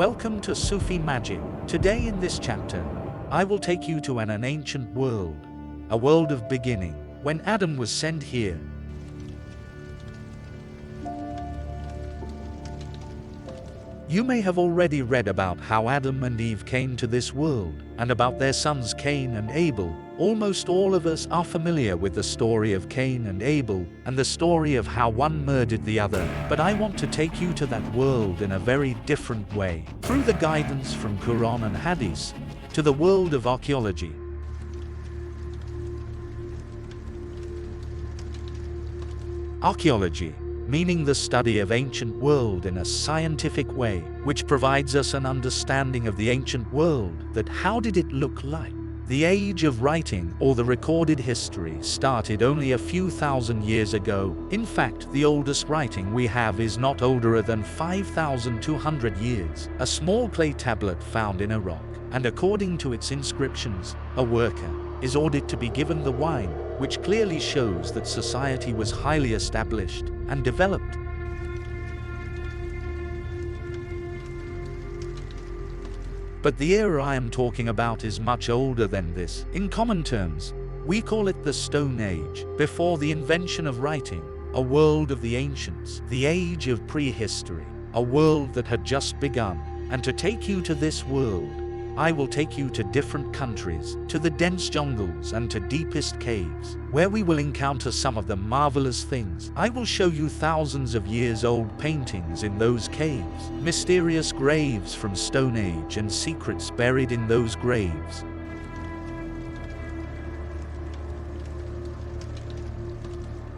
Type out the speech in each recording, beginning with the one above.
Welcome to Sufi Magic. Today in this chapter, I will take you to an ancient world, a world of beginning, when Adam was sent here. You may have already read about how Adam and Eve came to this world, and about their sons Cain and Abel. Almost all of us are familiar with the story of Cain and Abel, and the story of how one murdered the other. But I want to take you to that world in a very different way, through the guidance from Quran and Hadith, to the world of archaeology. Archaeology, meaning the study of ancient world in a scientific way, which provides us an understanding of the ancient world, that how did it look like? The age of writing, or the recorded history, started only a few thousand years ago. In fact, the oldest writing we have is not older than 5,200 years, a small clay tablet found in a rock, and according to its inscriptions, a worker is ordered to be given the wine, which clearly shows that society was highly established and developed. But the era I am talking about is much older than this. In common terms, we call it the Stone Age, before the invention of writing, a world of the ancients, the age of prehistory, a world that had just begun. And to take you to this world, I will take you to different countries, to the dense jungles and to deepest caves, where we will encounter some of the marvelous things. I will show you thousands of years old paintings in those caves, mysterious graves from Stone Age and secrets buried in those graves.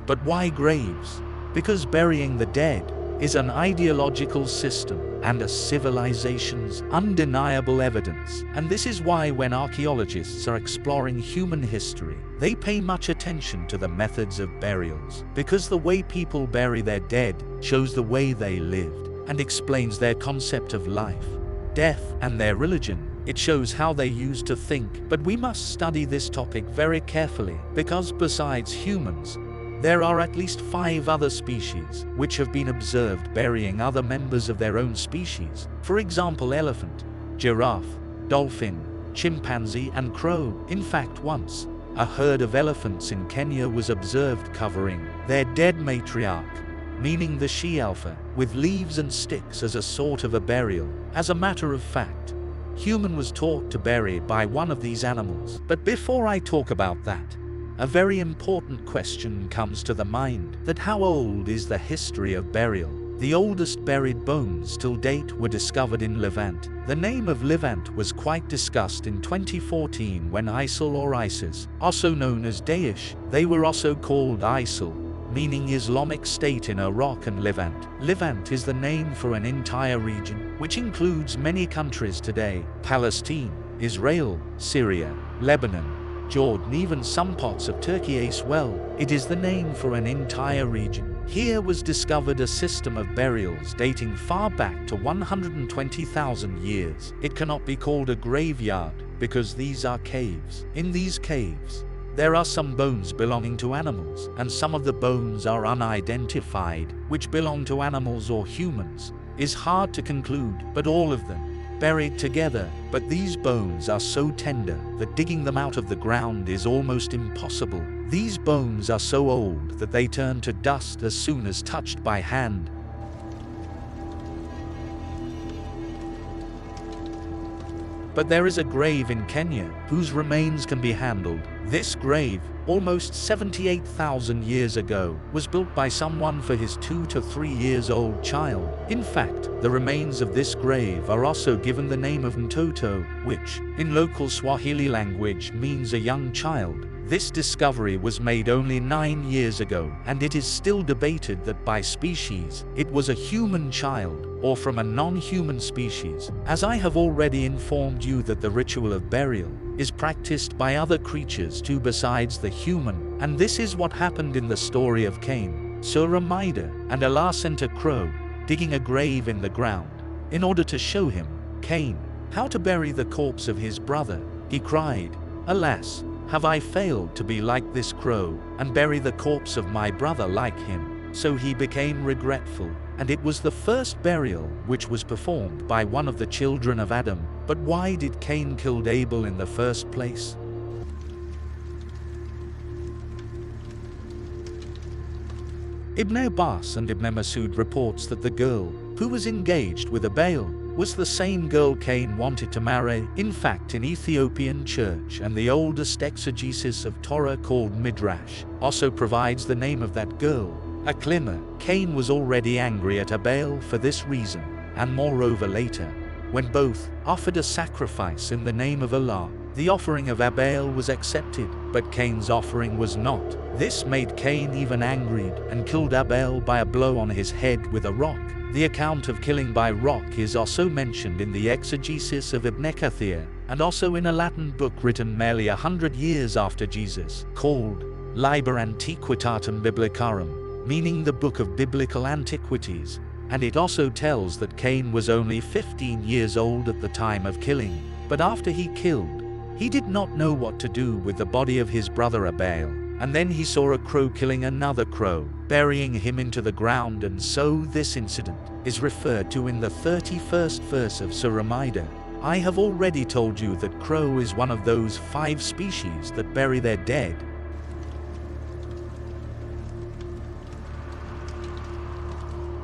But why graves? Because burying the dead is an ideological system and a civilization's undeniable evidence. And this is why when archaeologists are exploring human history, they pay much attention to the methods of burials, because the way people bury their dead shows the way they lived and explains their concept of life, death, and their religion. It shows how they used to think. But we must study this topic very carefully, because besides humans, there are at least 5 other species which have been observed burying other members of their own species. For example, elephant, giraffe, dolphin, chimpanzee, and crow. In fact, once, a herd of elephants in Kenya was observed covering their dead matriarch, meaning the she-alpha, with leaves and sticks as a sort of a burial. As a matter of fact, human was taught to bury by one of these animals. But before I talk about that, a very important question comes to the mind, that how old is the history of burial? The oldest buried bones till date were discovered in Levant. The name of Levant was quite discussed in 2014 when ISIL or ISIS, also known as Daesh, they were also called ISIL, meaning Islamic State in Iraq and Levant. Levant is the name for an entire region, which includes many countries today: Palestine, Israel, Syria, Lebanon, Jordan, even some parts of Turkey as well. It is the name for an entire region. Here was discovered a system of burials dating far back to 120,000 years. It cannot be called a graveyard, because these are caves. In these caves, there are some bones belonging to animals, and some of the bones are unidentified. Which belong to animals or humans is hard to conclude, but all of them buried together. But these bones are so tender that digging them out of the ground is almost impossible. These bones are so old that they turn to dust as soon as touched by hand. But there is a grave in Kenya whose remains can be handled. This grave, almost 78,000 years ago, was built by someone for his 2 to 3 years old child. In fact, the remains of this grave are also given the name of ntoto, which, in local Swahili language, means a young child. This discovery was made only 9 years ago, and it is still debated that by species, it was a human child, or from a non-human species. As I have already informed you that the ritual of burial is practiced by other creatures too besides the human, and this is what happened in the story of Cain. Surah Maida, and Allah sent a crow, digging a grave in the ground, in order to show him, Cain, how to bury the corpse of his brother. He cried, "Alas, have I failed to be like this crow, and bury the corpse of my brother like him?" So he became regretful, and it was the first burial which was performed by one of the children of Adam. But why did Cain kill Abel in the first place? Ibn Abbas and Ibn Masud reports that the girl who was engaged with Abel was the same girl Cain wanted to marry. In fact, in Ethiopian church and the oldest exegesis of Torah called Midrash also provides the name of that girl, Aklima. Cain was already angry at Abel for this reason, and moreover later, when both offered a sacrifice in the name of Allah, the offering of Abel was accepted, but Cain's offering was not. This made Cain even angered and killed Abel by a blow on his head with a rock. The account of killing by rock is also mentioned in the exegesis of Ibn Kathir, and also in a Latin book written merely 100 years after Jesus, called Liber Antiquitatum Biblicarum, meaning the book of biblical antiquities, and it also tells that Cain was only 15 years old at the time of killing. But after he killed, he did not know what to do with the body of his brother Abel, and then he saw a crow killing another crow, burying him into the ground, and so this incident is referred to in the 31st verse of Surah Maida. I have already told you that crow is one of those 5 species that bury their dead.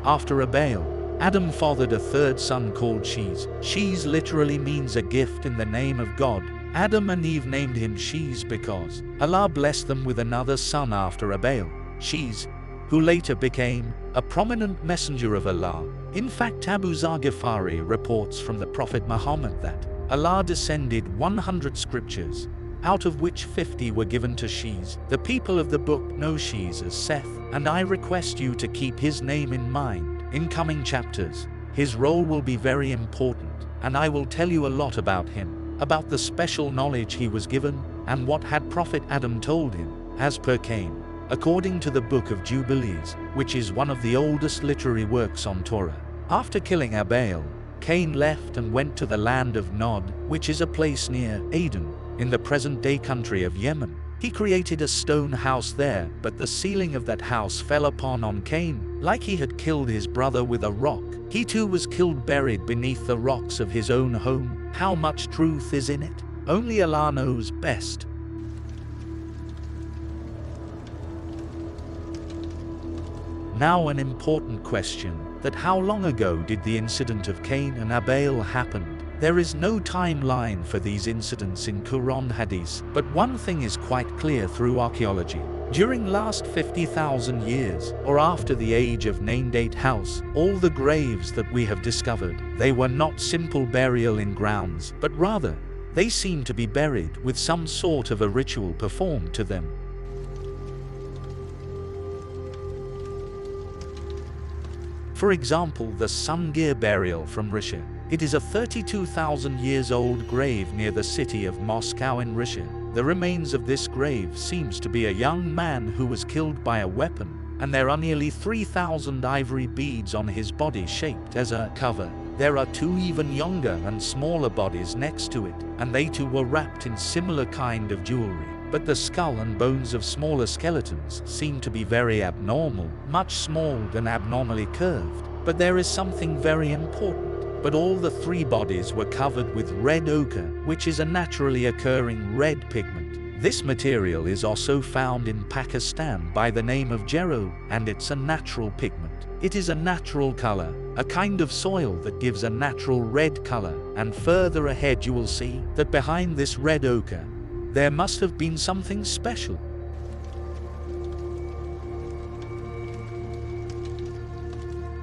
After Abel, Adam fathered a third son called Shez. Shez literally means a gift in the name of God. Adam and Eve named him Shez because Allah blessed them with another son after Abel, Shez, who later became a prominent messenger of Allah. In fact, Abu Zar Ghifari reports from the Prophet Muhammad that Allah descended 100 scriptures, out of which 50 were given to Shez. The people of the book know Shez as Seth, and I request you to keep his name in mind. In coming chapters, his role will be very important, and I will tell you a lot about him, about the special knowledge he was given, and what had Prophet Adam told him. As per Cain, according to the Book of Jubilees, which is one of the oldest literary works on Torah, after killing Abel, Cain left and went to the land of Nod, which is a place near Aden, in the present-day country of Yemen. He created a stone house there, but the ceiling of that house fell on Cain, like he had killed his brother with a rock. He too was killed buried beneath the rocks of his own home. How much truth is in it? Only Allah knows best. Now an important question, that how long ago did the incident of Cain and Abel happen? There is no timeline for these incidents in Quran Hadith, but one thing is quite clear through archaeology. During last 50,000 years, or after the age of Nandate House, all the graves that we have discovered, they were not simple burial in grounds, but rather, they seem to be buried with some sort of a ritual performed to them. For example, the Sungir burial from Russia. It is a 32,000 years old grave near the city of Moscow in Russia. The remains of this grave seems to be a young man who was killed by a weapon, and there are nearly 3,000 ivory beads on his body shaped as a cover. There are 2 even younger and smaller bodies next to it, and they too were wrapped in similar kind of jewelry. But the skull and bones of smaller skeletons seem to be very abnormal, much smaller and abnormally curved. But there is something very important. But all the 3 bodies were covered with red ochre, which is a naturally occurring red pigment. This material is also found in Pakistan by the name of jero, and it's a natural pigment. It is a natural color, a kind of soil that gives a natural red color, and further ahead you will see that behind this red ochre, there must have been something special.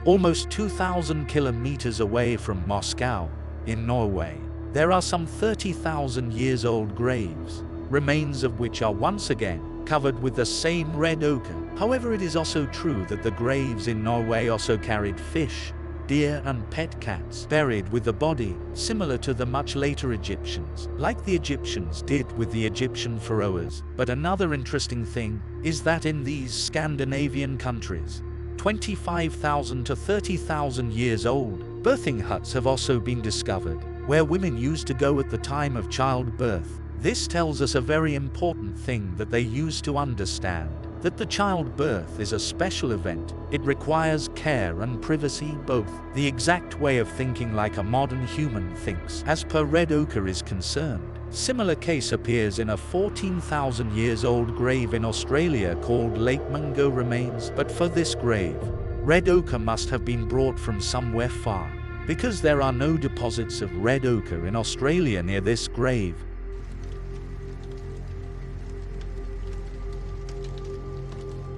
Almost 2,000 kilometers away from Moscow, in Norway, there are some 30,000 years old graves, remains of which are once again covered with the same red ochre. However, it is also true that the graves in Norway also carried fish, deer and pet cats buried with the body, similar to the much later Egyptians, like the Egyptians did with the Egyptian pharaohs. But another interesting thing is that in these Scandinavian countries, 25,000 to 30,000 years old, birthing huts have also been discovered, where women used to go at the time of childbirth. This tells us a very important thing that they used to understand. that the childbirth is a special event. It requires care and privacy both. The exact way of thinking like a modern human thinks as per red ochre is concerned. Similar case appears in a 14,000 years old grave in Australia called Lake Mungo remains, but for this grave, red ochre must have been brought from somewhere far, because there are no deposits of red ochre in Australia near this grave.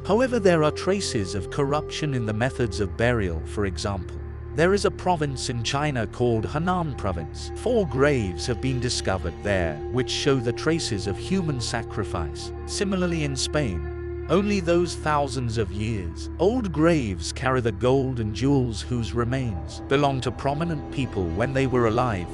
However, there are traces of corruption in the methods of burial. For example, there is a province in China called Henan Province. 4 graves have been discovered there, which show the traces of human sacrifice. Similarly in Spain, only those thousands of years old graves carry the gold and jewels whose remains belong to prominent people when they were alive.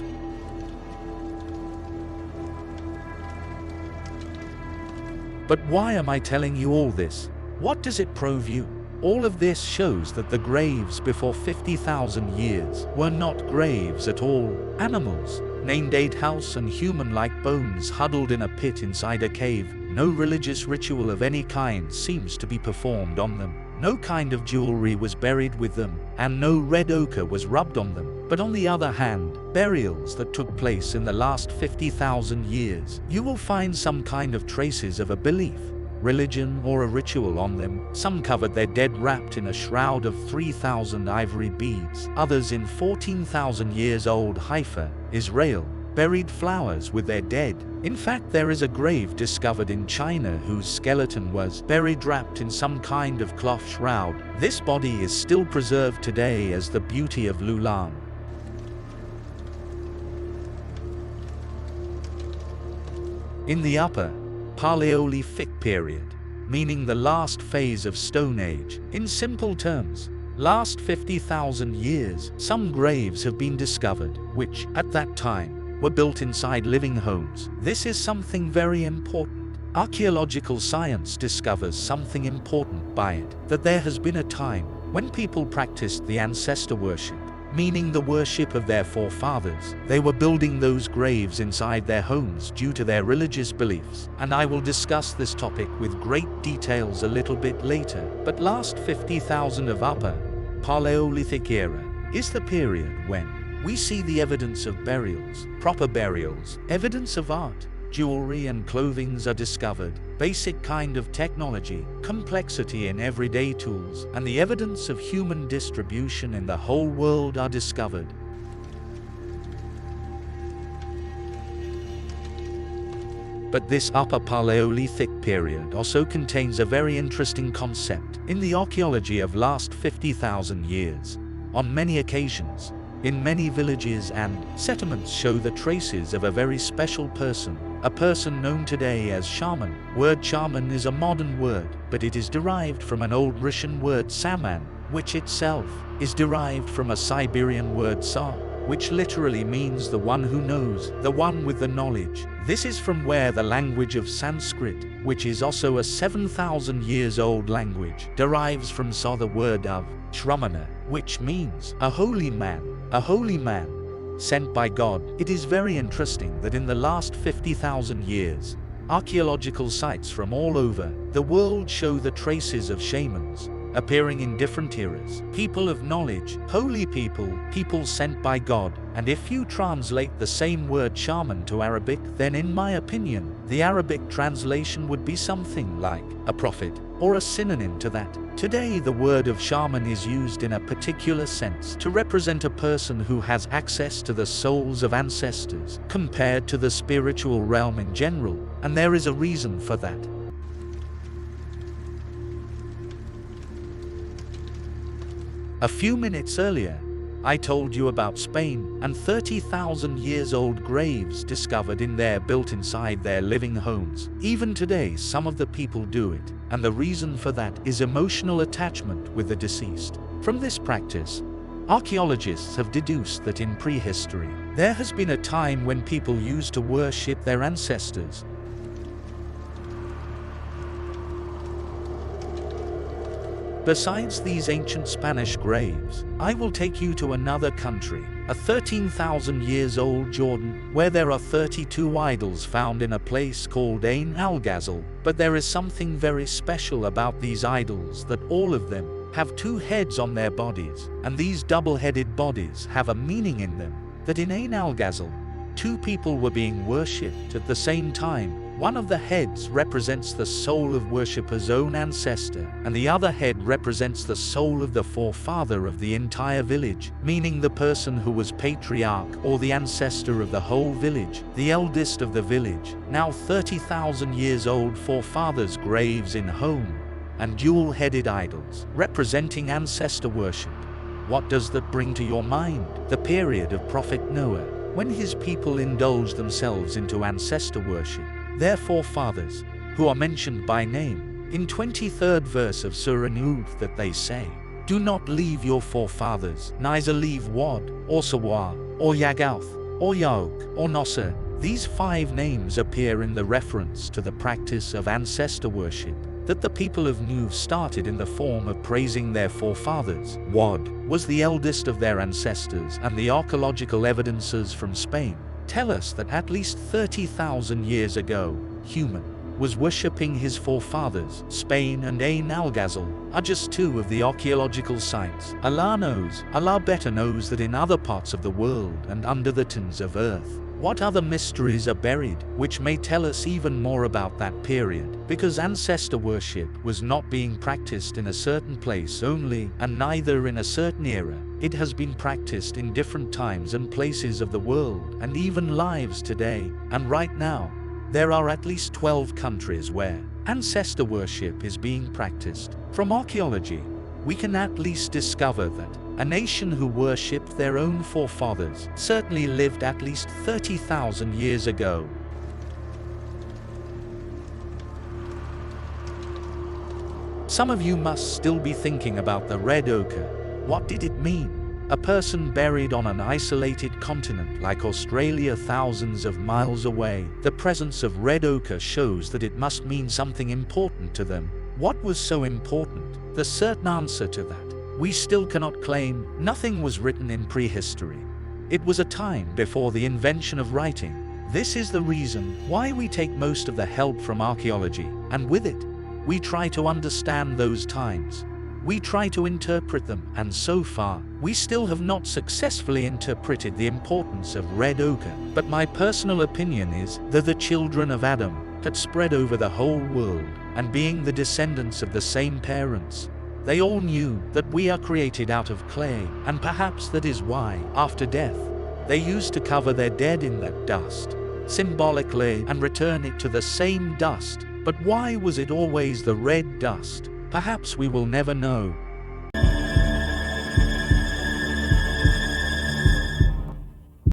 But why am I telling you all this? What does it prove you? All of this shows that the graves before 50,000 years were not graves at all. Animals, named 8 house and human-like bones huddled in a pit inside a cave. No religious ritual of any kind seems to be performed on them. No kind of jewelry was buried with them, and no red ochre was rubbed on them. But on the other hand, burials that took place in the last 50,000 years, you will find some kind of traces of a belief, religion, or a ritual on them. Some covered their dead wrapped in a shroud of 3,000 ivory beads. Others in 14,000 years old Haifa, Israel, buried flowers with their dead. In fact, there is a grave discovered in China whose skeleton was buried wrapped in some kind of cloth shroud. This body is still preserved today as the beauty of Lulan. In the Upper Paleolithic period, meaning the last phase of Stone Age, in simple terms, last 50,000 years, some graves have been discovered, which, at that time, were built inside living homes. This is something very important. Archaeological science discovers something important by it, that there has been a time when people practiced the ancestor worship, meaning the worship of their forefathers. They were building those graves inside their homes due to their religious beliefs, and I will discuss this topic with great details a little bit later. But last 50,000 of Upper Paleolithic era is the period when we see the evidence of burials, proper burials, evidence of art, jewelry and clothings are discovered, basic kind of technology, complexity in everyday tools, and the evidence of human distribution in the whole world are discovered. But this Upper Paleolithic period also contains a very interesting concept in the archaeology of last 50,000 years. On many occasions, in many villages and settlements show the traces of a very special person, a person known today as shaman. Word shaman is a modern word, but it is derived from an old Russian word saman, which itself is derived from a Siberian word sa, which literally means the one who knows, the one with the knowledge. This is from where the language of Sanskrit, which is also a 7,000 years old language, derives from sa, the word of shramana, which means a holy man sent by God. It is very interesting that in the last 50,000 years, archaeological sites from all over the world show the traces of shamans appearing in different eras. People of knowledge, holy people, people sent by God. And if you translate the same word shaman to Arabic, then in my opinion, the Arabic translation would be something like a prophet, or a synonym to that. Today the word of shaman is used in a particular sense to represent a person who has access to the souls of ancestors, compared to the spiritual realm in general, and there is a reason for that. A few minutes earlier, I told you about Spain and 30,000 years old graves discovered in there built inside their living homes. Even today some of the people do it, and the reason for that is emotional attachment with the deceased. From this practice, archaeologists have deduced that in prehistory, there has been a time when people used to worship their ancestors. Besides these ancient Spanish graves, I will take you to another country, a 13,000 years old Jordan, where there are 32 idols found in a place called Ain al-Ghazal. But there is something very special about these idols, that all of them have two heads on their bodies, and these double-headed bodies have a meaning in them, that in Ain al-Ghazal, two people were being worshipped at the same time. One of the heads represents the soul of worshipper's own ancestor, and the other head represents the soul of the forefather of the entire village, meaning the person who was patriarch or the ancestor of the whole village, the eldest of the village. Now 30,000 years old forefathers' graves in home, and dual-headed idols representing ancestor worship. What does that bring to your mind? The period of Prophet Noah, when his people indulged themselves into ancestor worship. Their forefathers, who are mentioned by name in 23rd verse of Surah Nuh, that they say, "Do not leave your forefathers, neither leave Wad, or Sawa, or Yagauth, or Yauk, or Nasser." These 5 names appear in the reference to the practice of ancestor worship that the people of Nuh started in the form of praising their forefathers. Wad was the eldest of their ancestors, and the archaeological evidences from Spain tell us that at least 30,000 years ago, human was worshipping his forefathers. Spain and Ain al-Ghazal are just 2 of the archaeological sites. Allah better knows that in other parts of the world and under the tons of earth, what other mysteries are buried, which may tell us even more about that period, because ancestor worship was not being practiced in a certain place only, and neither in a certain era. It has been practiced in different times and places of the world, and even lives today. And right now, there are at least 12 countries where ancestor worship is being practiced. From archaeology, we can at least discover that a nation who worshipped their own forefathers certainly lived at least 30,000 years ago. Some of you must still be thinking about the red ochre. What did it mean? A person buried on an isolated continent like Australia, thousands of miles away. The presence of red ochre shows that it must mean something important to them. What was so important? The certain answer to that we still cannot claim. Nothing was written in prehistory. It was a time before the invention of writing. This is the reason why we take most of the help from archaeology, and with it, we try to understand those times. We try to interpret them, and so far, we still have not successfully interpreted the importance of red ochre. But my personal opinion is that the children of Adam had spread over the whole world, and being the descendants of the same parents, they all knew that we are created out of clay, and perhaps that is why, after death, they used to cover their dead in that dust, symbolically, and return it to the same dust. But why was it always the red dust? Perhaps we will never know.